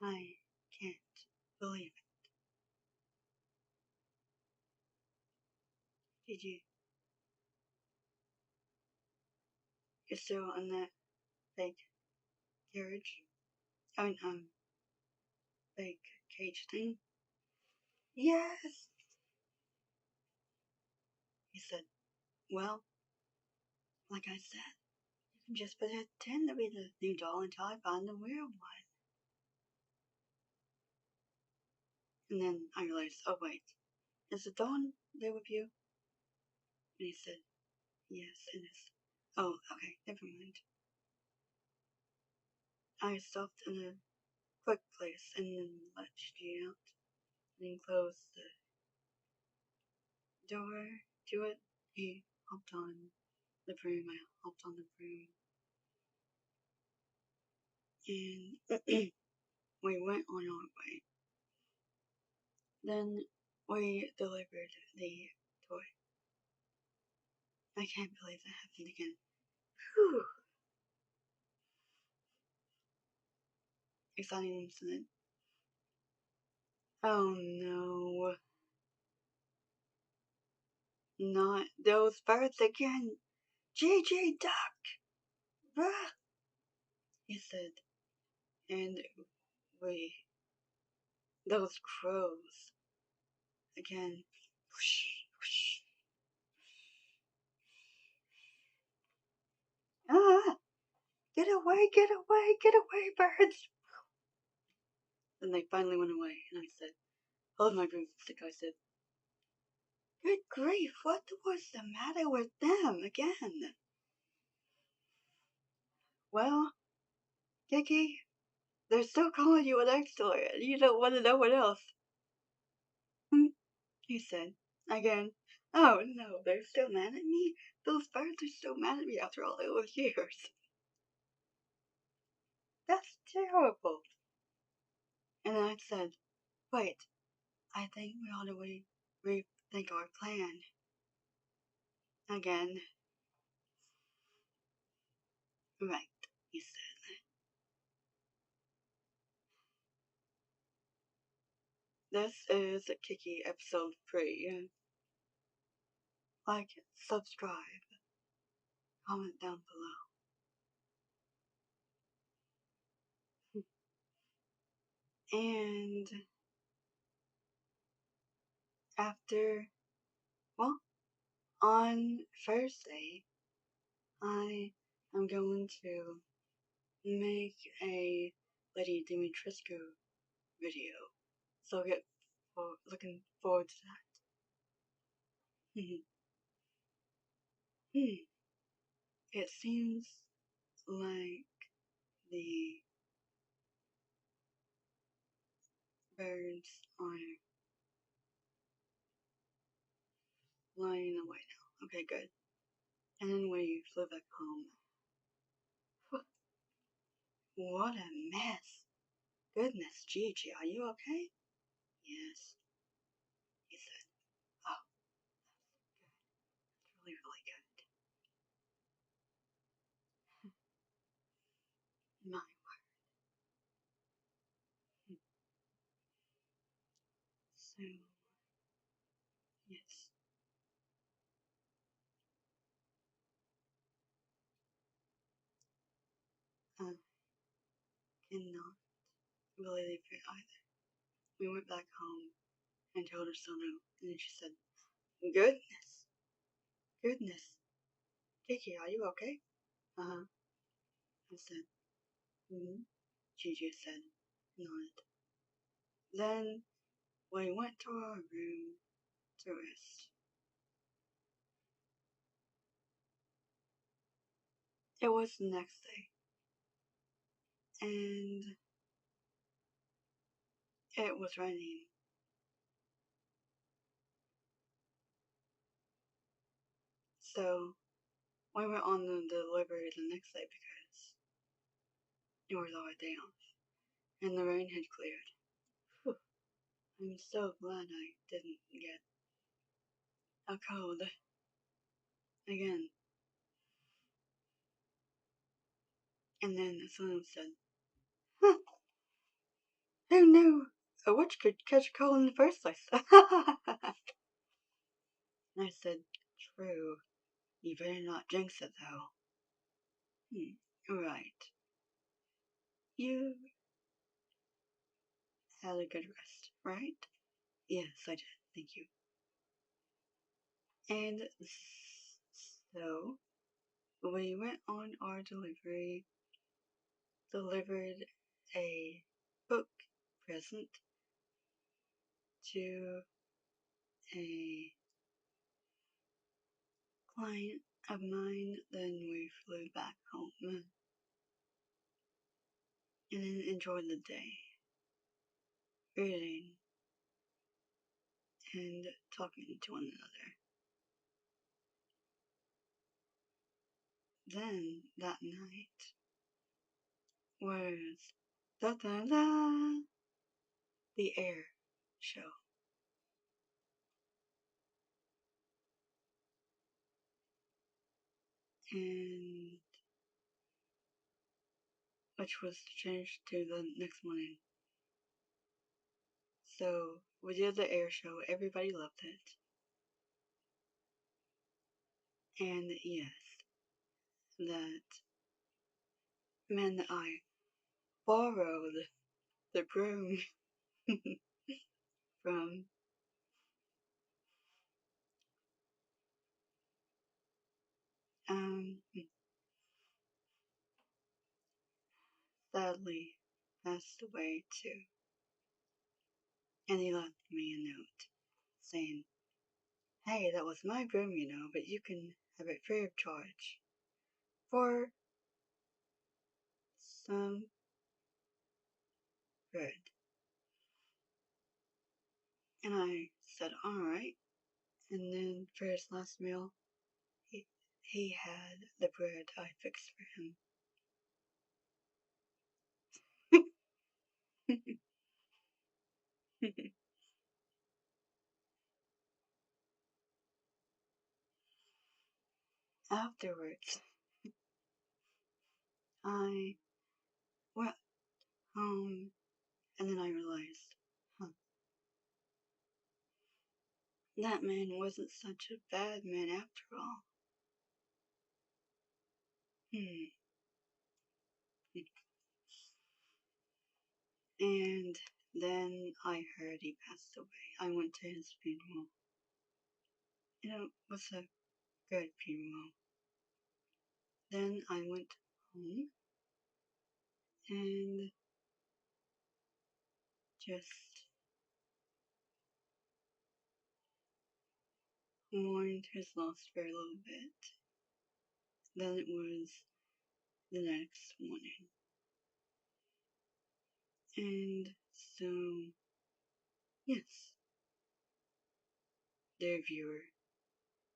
I can't believe it. Did you? You're still on that fake carriage? I mean, fake cage thing? Yes! He said, well, like I said, you can just pretend to be the new doll until I find the real one. And then I realized, oh wait, is the doll there with you? And he said, yes, it is. Oh, okay, never mind. I stopped in a quick place and then let you out and closed the door to it. He hopped on the broom, I hopped on the broom, and we went on our way. Then we delivered the toy. I can't believe that happened again. Whew. Exciting incident. Oh no. Not those birds again. JJ Duck! Bruh! He said. And those crows. Again. Whoosh, whoosh. Ah! Get away, get away, get away, birds! Then they finally went away, and I said, hold my broomstick, I said. Good grief, what was the matter with them again? Well, Kiki, they're still calling you an ex-lawyer, and you don't want to know what else. He said, again. Oh no, they're still mad at me? Those birds are still mad at me after all those years. That's terrible. And I said, wait, I think we ought to rethink our plan. Again. Right, he said. This is Kiki episode 3. Like, subscribe, comment down below. And after, well, on Thursday, I am going to make a Lady Dimitrescu video. So looking forward to that. It seems like the birds are flying away now. Okay, good. And then we flew back home. What a mess. Goodness, Gigi, are you okay? Yes, he said. Oh, that's really, really good. My word. So, yes. I cannot really leave her either. We went back home and told her so no. And then she said, goodness, goodness. Kiki, are you okay? Uh-huh. I said, mm-hmm. Gigi said, nodded. Then we went to our room to rest. It was the next day, and it was raining. So we were on the delivery the next day because it was our day off, and the rain had cleared. Whew. I'm so glad I didn't get a cold again. And then someone said, huh, Who knew a witch could catch a cold in the first place? I said, true. You better not jinx it, though. Right. You had a good rest, right? Yes, I did. Thank you. And so, we went on our delivery, delivered a book present to a client of mine. Then we flew back home and then enjoyed the day, reading and talking to one another. Then that night was the air show. And which was changed to the next morning. So we did the air show. Everybody loved it. And yes, that meant I borrowed the broom from sadly passed away too. And he left me a note saying, hey, that was my broom, but you can have it free of charge for some bread. And I said, alright. And then for his last meal, he had the bread I fixed for him. Afterwards, I went home and then I realized, that man wasn't such a bad man after all. And then I heard he passed away. I went to his funeral. It was a good funeral. Then I went home and just mourned his loss for a little bit. Then it was the next morning. And so, yes, dear viewer,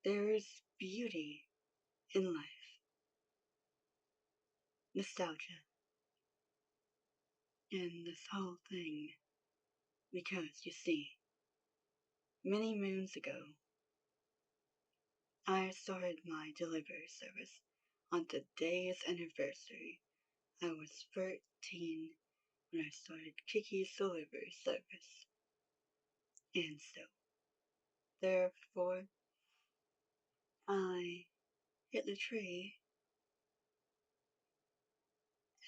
there is beauty in life, nostalgia, in this whole thing. Because, you see, many moons ago, I started my delivery service on today's anniversary. I was 13 when I started Kiki's delivery service. And so, therefore, I hit the tree,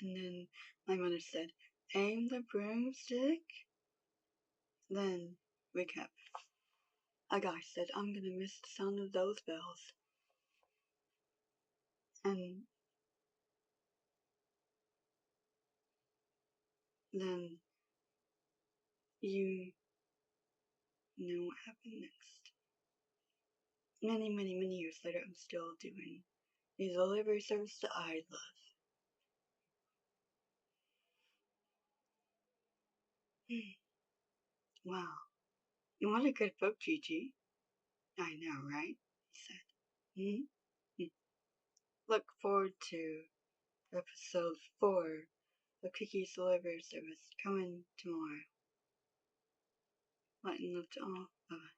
and then my mother said, aim the broomstick. Then, recap. A guy said, I'm gonna miss the sound of those bells. And then, you know what happened next. Many, many, many years later, I'm still doing the delivery service that I love. Wow, what a good book, Gigi. I know, right? He said. Look forward to episode 4 of Kiki's Delivery Service coming tomorrow. Light and love to all. Bye-bye.